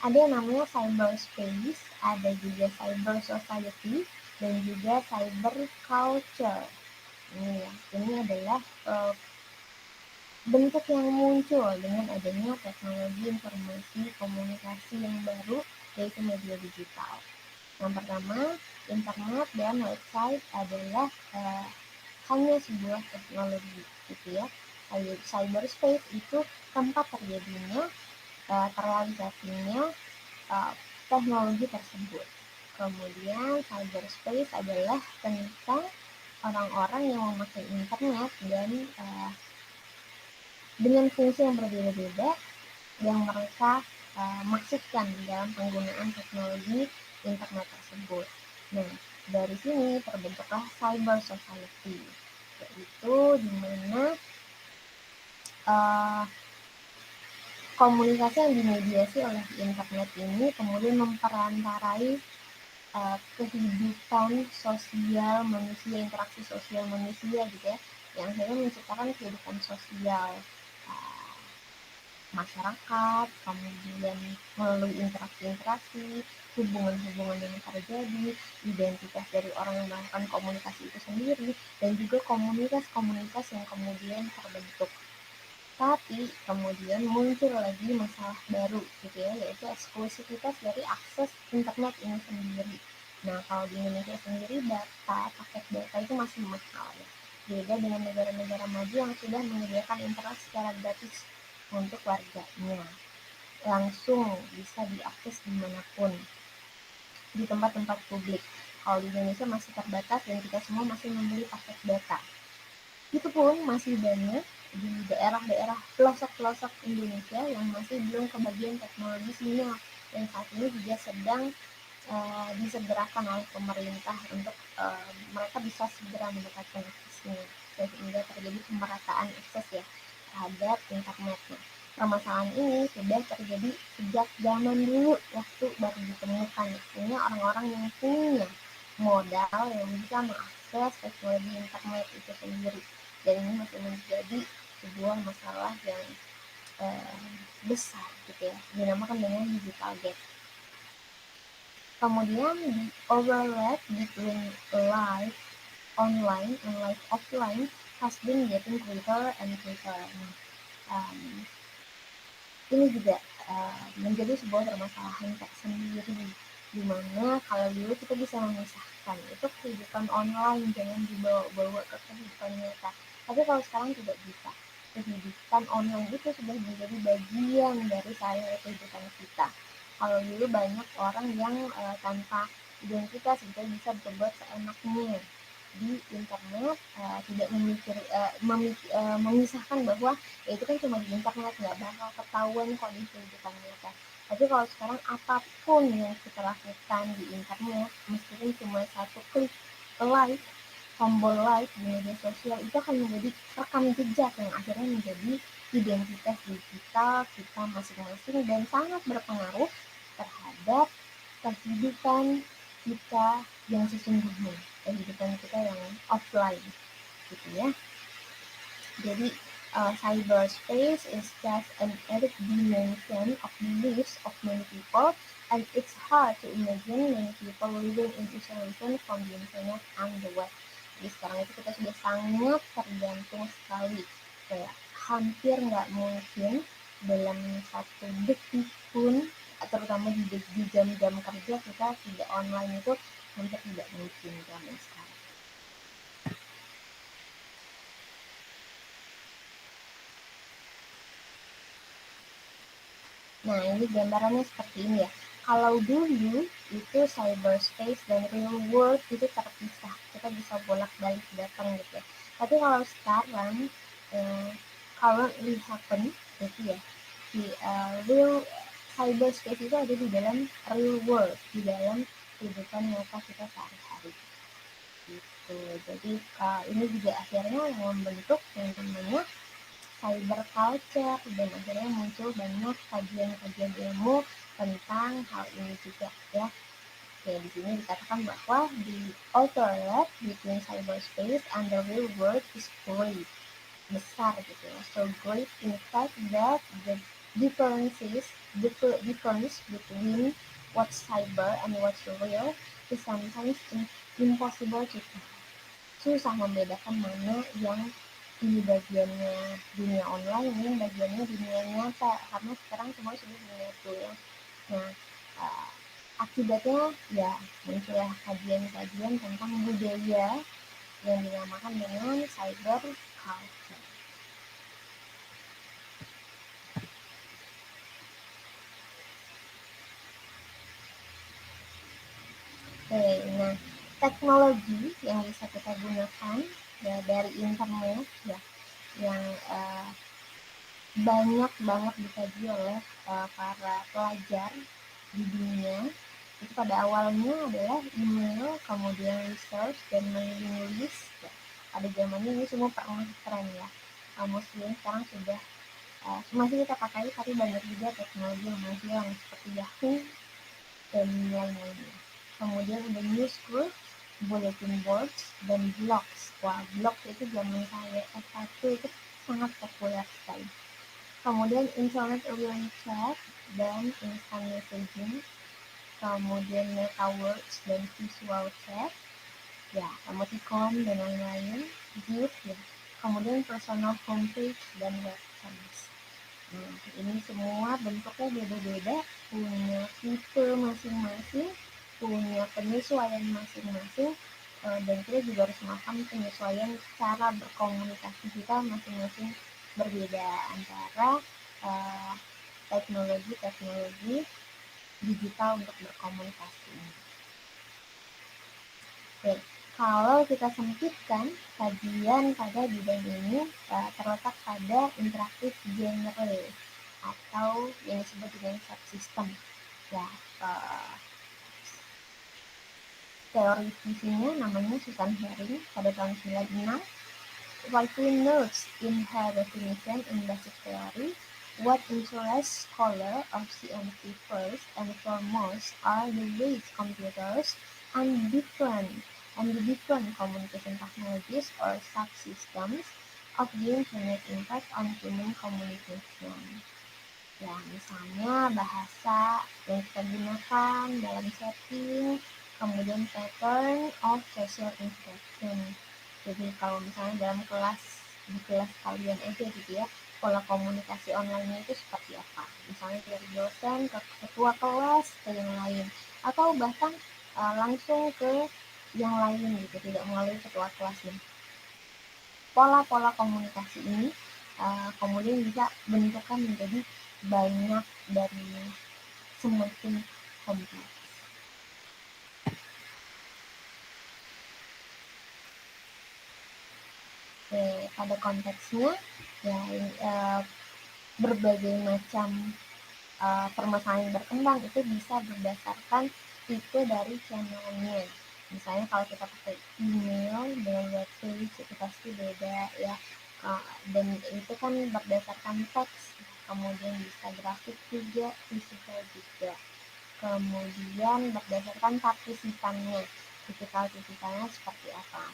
Ada yang namanya cyberspace, ada juga cyber society, dan juga cyber culture. Ini adalah bentuk yang muncul dengan adanya teknologi informasi komunikasi yang baru, yaitu media digital. Yang pertama, internet dan website adalah hanya sebuah teknologi, gitu ya. Cyberspace itu tempat terjadinya terrealisasinya teknologi tersebut. Kemudian cyberspace adalah tentang orang-orang yang memakai internet dan dengan fungsi yang berbeda-beda yang mereka maksudkan dalam penggunaan teknologi internet tersebut. Nah, dari sini terbentuklah cyber society, yaitu di mana komunikasi yang dimediasi oleh internet ini kemudian memperantarai kehidupan sosial manusia, interaksi sosial manusia gitu ya, yang akhirnya menciptakan kehidupan sosial masyarakat, kemudian melalui interaksi-interaksi, hubungan-hubungan yang terjadi, identitas dari orang yang melakukan komunikasi itu sendiri, dan juga komunitas-komunitas yang kemudian terbentuk. Tapi kemudian muncul lagi masalah baru gitu ya, yaitu eksklusivitas dari akses internet ini sendiri. Nah, kalau di Indonesia sendiri paket data itu masih mahal ya. Beda dengan negara-negara maju yang sudah menyediakan internet secara gratis untuk warganya. Langsung bisa diakses dimanapun, di tempat-tempat publik. Kalau di Indonesia masih terbatas dan kita semua masih membeli paket data. Itu pun masih banyak di daerah-daerah pelosok-pelosok Indonesia yang masih belum kebagian teknologi sinyal, dan saat ini juga sedang disegerakan oleh pemerintah untuk mereka bisa segera mendapatkan aksesnya sehingga terjadi pemerataan akses ya terhadap internet. Permasalahan ini sudah terjadi sejak zaman dulu waktu baru ditemukan, artinya orang-orang yang punya modal yang bisa mengakses teknologi internet itu sendiri, dan ini masih menjadi sebuah masalah yang besar gitu ya, dinamakan dengan digital gap. Kemudian di overlap between life online and life offline has been getting greater and greater. Ini juga menjadi sebuah permasalahan tersendiri, di mana kalau dulu kita bisa memisahkan itu kehidupan online, jangan dibawa-bawa ke kehidupan nyata. Tapi kalau sekarang tidak bisa. Kehidupan online itu sudah menjadi bagian dari kehidupan kita. Kalau dulu banyak orang yang tanpa identitas gitu bisa berbuat seenaknya di internet, tidak memisahkan bahwa ya itu kan cuma di internet, nggak bakal ketahuan kok di kehidupan nyata. Tapi kalau sekarang apapun yang kita lakukan di internet, meskipun cuma satu klik like, tombol like di media sosial, itu akan menjadi rekam jejak yang akhirnya menjadi identitas digital kita masing-masing dan sangat berpengaruh terhadap kehidupan kita yang sesungguhnya, kehidupan kita yang offline gitu ya. Jadi cyberspace is just an added dimension of the lives of many people, and it's hard to imagine many people living in isolation from the internet and the web. Jadi sekarang itu kita sudah sangat tergantung sekali, kayak hampir nggak mungkin dalam satu detik pun, terutama di jam-jam kerja kita tidak online, itu hampir tidak mungkin zaman sekarang. Nah, ini gambarannya seperti ini ya. Kalau dulu itu cyberspace dan real world itu terpisah, kita bisa bolak-balik datang gitu ya. Tapi kalau sekarang currently happen itu ya, di real cyberspace itu ada di dalam real world, di dalam kehidupan nyata kita sehari-hari gitu. Jadi ini juga akhirnya yang membentuk yang namanya cyber culture, dan akhirnya muncul banyak kajian-kajian ilmu tentang hal ini juga ya. Oke, di sini dikatakan bahwa the overlap between cyberspace and the real world is great, besar gitu ya. So great in fact that the difference between what's cyber and what's real is sometimes impossible to tell. Susah membedakan mana yang ini bagiannya dunia online, ini bagiannya dunia nyata, karena sekarang semua sudah menyatu ya. Nah, uh, akibatnya ya muncullah kajian-kajian tentang budaya yang dinamakan dengan cyber culture. Oke, nah teknologi yang bisa kita gunakan ya dari internet ya yang banyak banget dikaji oleh para pelajar di dunia. Itu pada awalnya adalah email, kemudian research dan menulis. Ya. Pada zamannya ini semua pernah tren ya. Mostly sekarang sudah masih kita pakai, tapi banyak juga teknologi yang maju yang seperti Yahoo dan lain-lainnya. Kemudian ada news group, bulletin boards, dan blogs. Wah, blog itu zaman saya S1 itu sangat populer sekali. Kemudian internet early chat dan instant messaging, kemudian metaverse dan visual chat, ya, emoticon dan lain-lain, GIF ya. Kemudian personal homepage dan websites. Nah, ini semua bentuknya beda-beda, punya tipe masing-masing, punya penyesuaian masing-masing, dan kita juga harus paham penyesuaian cara berkomunikasi kita masing-masing berbeda antara teknologi-teknologi digital untuk berkomunikasi. Oke, kalau kita sempitkan kajian pada bidang ini terletak pada interaktif genre atau yang disebut dengan subsystem. Ya, teori visinya namanya Susan Herring pada tahun 96. Rightly notes in her definition in basic theory, what interests scholar of CMC first and foremost are the ways computers and the different communication technologies or subsystems of the internet impact on human communication. Ya, misalnya bahasa yang kita gunakan dalam chatting, kemudian pattern of social interaction. Jadi kalau misalnya dalam di kelas kalian aja gitu ya, pola komunikasi online itu seperti apa? Misalnya dari dosen ke ketua kelas ke yang lain, atau bahkan langsung ke yang lain gitu, tidak melalui ketua kelasnya. Pola-pola komunikasi ini kemudian bisa bentukkan menjadi banyak dari semakin kompleks. Pada konteksnya ya berbagai macam permasalahan yang berkembang itu bisa berdasarkan tipe dari channelnya. Misalnya kalau kita pakai email dengan webpage itu pasti beda ya, dan itu kan berdasarkan teks, kemudian bisa grafik juga, visual juga, kemudian berdasarkan partisipannya, tipikal-tipikalnya seperti apa,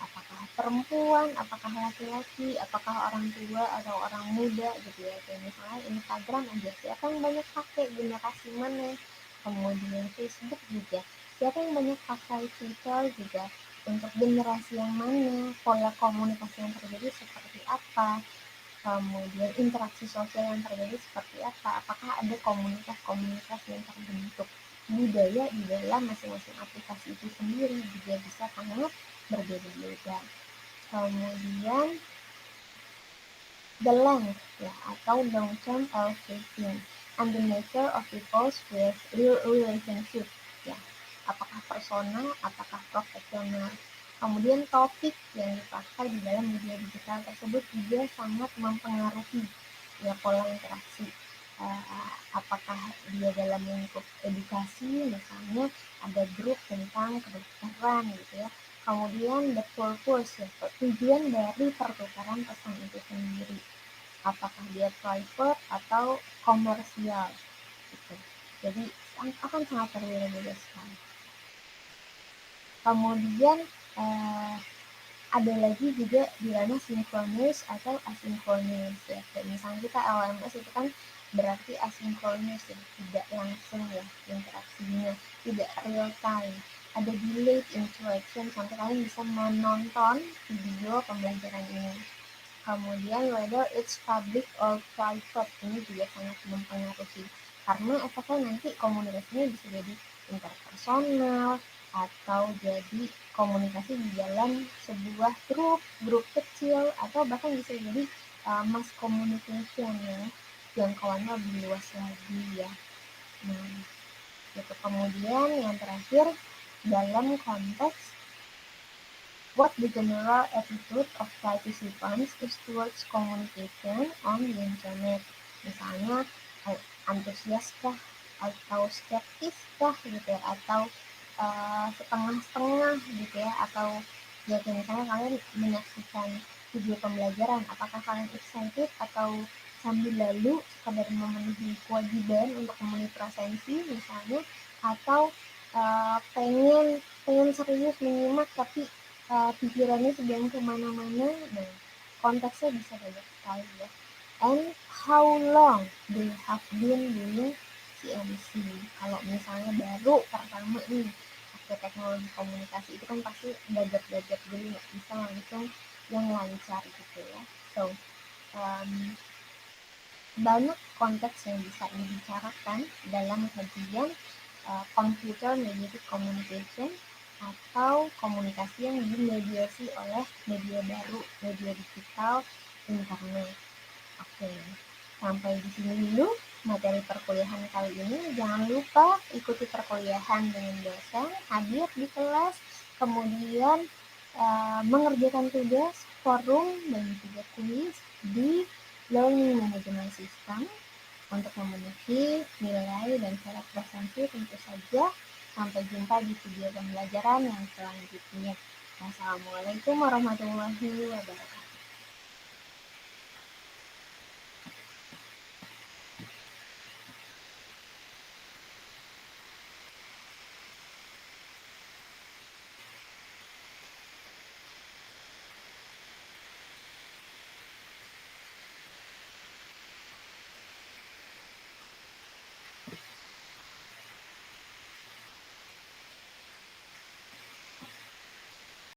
apakah perempuan, apakah laki-laki, apakah orang tua atau orang muda gitu ya. Kayak misalnya Instagram aja, siapa yang banyak pakai, generasi mana, kemudian Facebook juga, siapa yang banyak pakai, Twitter juga, untuk generasi yang mana, pola komunikasi yang terjadi seperti apa, kemudian interaksi sosial yang terjadi seperti apa, apakah ada komunitas-komunitas yang terbentuk. Budaya di dalam masing-masing aplikasi itu sendiri juga bisa sangat berbeda-beda. Kemudian the length ya, atau long term effecting and the nature of people's relationship ya, apakah personal, apakah profesional. Kemudian topik yang dipakai di dalam media digital tersebut juga sangat mempengaruhi ya pola interaksi. Apakah dia dalam lingkup edukasi, misalnya ada grup tentang kedokteran gitu ya. Kemudian the purpose ya, tujuan dari pertukaran pesan itu sendiri. Apakah dia private atau komersial gitu. Jadi akan sangat berbeda-beda sekali. Kemudian ada lagi juga di ranah sinkronis atau asinkronis ya. Kayak misalnya kita LMS itu kan berarti asinkronus ya, tidak langsung ya interaksinya, tidak real time. Ada delayed interaction sampai kalian bisa menonton video pembelajaran ini. Kemudian whether it's public or private, ini juga sangat mempengaruhi karena efeknya nanti komunikasinya bisa jadi interpersonal atau jadi komunikasi di dalam sebuah grup kecil atau bahkan bisa jadi mass communication ya, jangkauannya lebih luas lagi ya. Nah, gitu. Kemudian yang terakhir, dalam konteks what the general attitude of participants is towards communication on the internet. Misalnya antusias kah atau skeptis kah gitu ya, atau setengah-setengah gitu ya, atau ya misalnya kalian menyaksikan video pembelajaran, apakah kalian excited atau sambil lalu sekadar memenuhi kewajiban untuk memenuhi presensi misalnya, atau pengen serius menyimak tapi pikirannya sedang kemana-mana. Nah, konteksnya bisa banyak sekali ya. And how long they have been doing CMC. Kalau misalnya baru pertama nih pakai teknologi komunikasi itu kan pasti belajar dulu, nggak bisa langsung yang lancar gitu ya. So banyak konteks yang bisa dibicarakan dalam kajian computer mediated communication atau komunikasi yang dimediasi oleh media baru, media digital, internet. Oke, sampai di sini dulu materi perkuliahan kali ini. Jangan lupa ikuti perkuliahan dengan dosen, hadir di kelas, kemudian mengerjakan tugas, forum, dan juga kuis di Learning Management System untuk memenuhi nilai dan syarat presensi tentu saja. Sampai jumpa di video pembelajaran yang selanjutnya. Wassalamualaikum warahmatullahi wabarakatuh.